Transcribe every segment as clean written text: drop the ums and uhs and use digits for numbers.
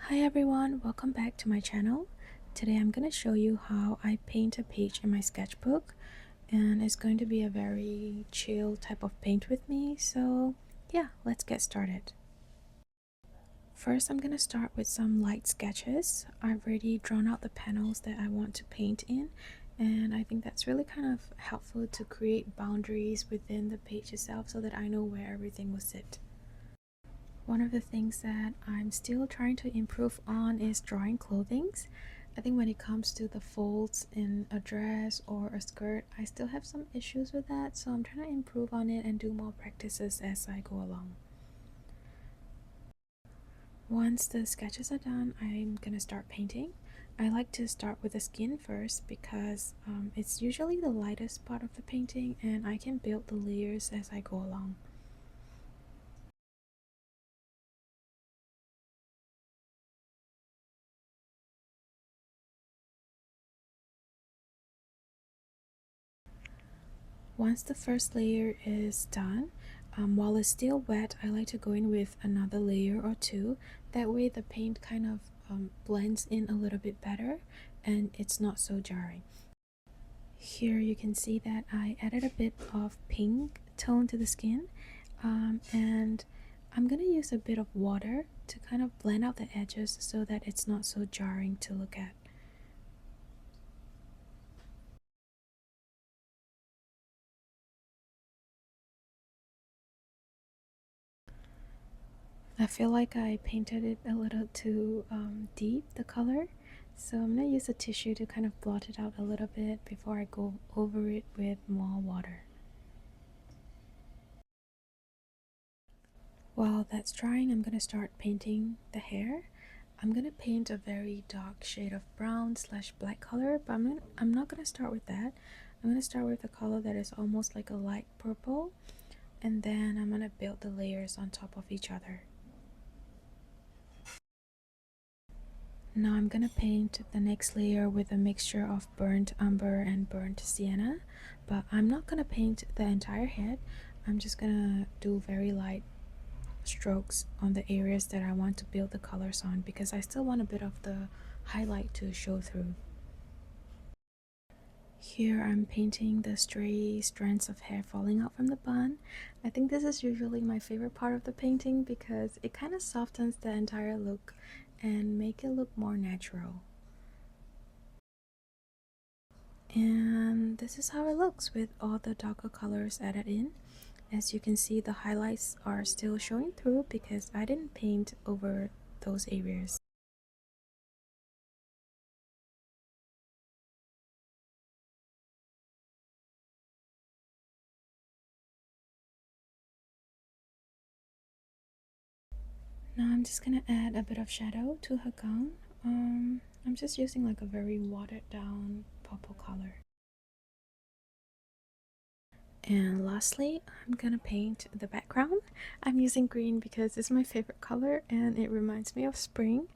Hi everyone, welcome back to my channel. Today I'm going to show you how I paint a page in my sketchbook, and it's going to be a very chill type of paint with me, so yeah, let's get started. First I'm going to start with some light sketches. I've already drawn out the panels that I want to paint in, and I think that's really kind of helpful to create boundaries within the page itself so that I know where everything will sit. One of the things that I'm still trying to improve on is drawing clothings. I think when it comes to the folds in a dress or a skirt, I still have some issues with that, so I'm trying to improve on it and do more practices as I go along. Once the sketches are done, I'm gonna start painting. I like to start with the skin first because it's usually the lightest part of the painting and I can build the layers as I go along. Once the first layer is done, while it's still wet, I like to go in with another layer or two. That way the paint kind of blends in a little bit better and it's not so jarring. Here you can see that I added a bit of pink tone to the skin, and I'm gonna use a bit of water to kind of blend out the edges so that it's not so jarring to look at. I feel like I painted it a little too deep, the color, so I'm gonna use a tissue to kind of blot it out a little bit before I go over it with more water. While that's drying, I'm gonna start painting the hair. I'm gonna paint a very dark shade of brown / black color, but I'm not gonna start with that. I'm gonna start with a color that is almost like a light purple, and then I'm gonna build the layers on top of each other. Now I'm gonna paint the next layer with a mixture of burnt umber and burnt sienna, but I'm not gonna paint the entire head. I'm just gonna do very light strokes on the areas that I want to build the colors on because I still want a bit of the highlight to show through. Here I'm painting the stray strands of hair falling out from the bun. I think this is usually my favorite part of the painting because it kind of softens the entire look and make it look more natural. And this is how it looks with all the darker colors added in. As you can see, the highlights are still showing through because I didn't paint over those areas. Now I'm just gonna add a bit of shadow to her gown. I'm just using like a very watered down purple color. And lastly, I'm gonna paint the background. I'm using green because it's my favorite color and it reminds me of spring.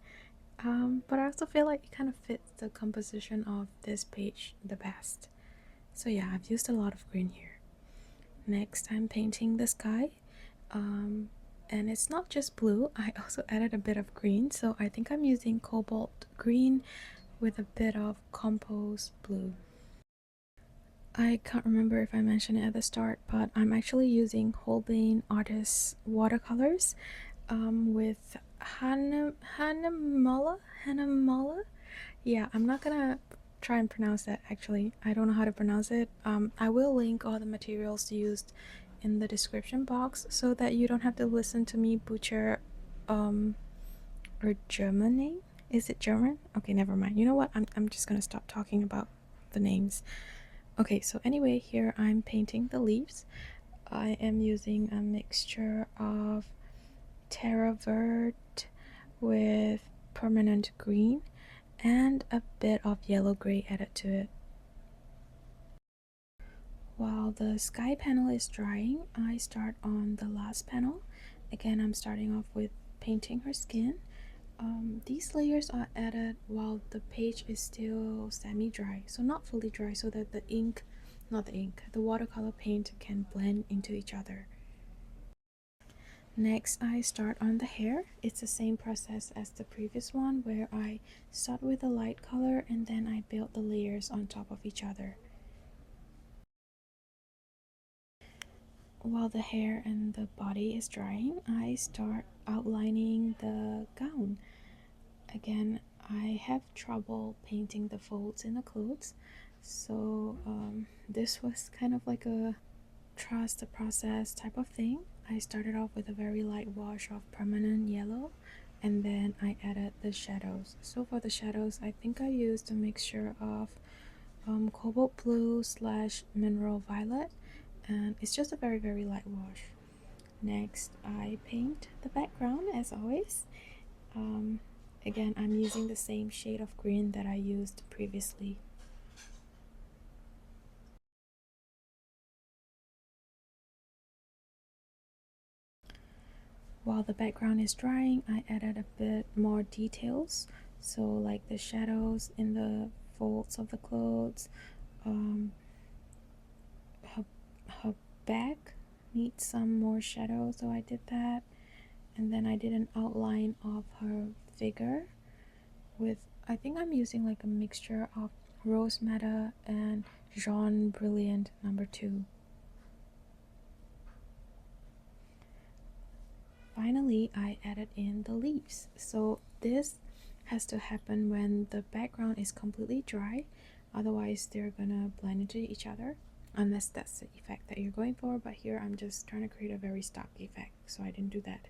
But I also feel like it kind of fits the composition of this page the best. So yeah, I've used a lot of green here. Next, I'm painting the sky. And it's not just blue, I also added a bit of green, so I think I'm using cobalt green with a bit of compost blue. I can't remember if I mentioned it at the start, but I'm actually using Holbein watercolors with Hahnemuhle. Yeah, I'm not gonna try and pronounce that actually. I don't know how to pronounce it. I will link all the materials used in the description box so that you don't have to listen to me butcher or German name. Is it German? Okay, never mind. You know what? I'm just gonna stop talking about the names. Okay, so anyway, here I'm painting the leaves. I am using a mixture of terra verde with permanent green and a bit of yellow gray added to it. While the sky panel is drying, I start on the last panel. Again, I'm starting off with painting her skin. These layers are added while the page is still semi-dry, so not fully dry, so that the watercolor paint can blend into each other. Next, I start on the hair. It's the same process as the previous one, where I start with a light color and then I build the layers on top of each other. While the hair and the body is drying, I start outlining the gown. Again, I have trouble painting the folds in the clothes, so this was kind of like a trust the process type of thing. I started off with a very light wash of permanent yellow, and then I added the shadows. So for the shadows, I think I used a mixture of cobalt blue slash mineral violet, and it's just a very light wash. Next, I paint the background as always. Again, I'm using the same shade of green that I used previously. While the background is drying, I added a bit more details, so like the shadows in the folds of the clothes. Her back needs some more shadow, so I did that. And then I did an outline of her figure with, I think I'm using like a mixture of rose madder and Jaune Brilliant #2. Finally, I added in the leaves. So this has to happen when the background is completely dry, otherwise they're gonna blend into each other, unless that's the effect that you're going for. But here I'm just trying to create a very stock effect, so I didn't do that.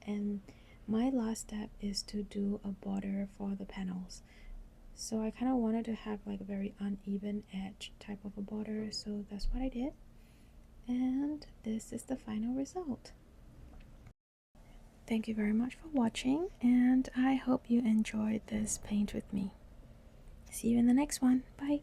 And my last step is to do a border for the panels. So I kind of wanted to have like a very uneven edge type of a border, so that's what I did. And this is the final result. Thank you very much for watching, and I hope you enjoyed this paint with me. See you in the next one. Bye!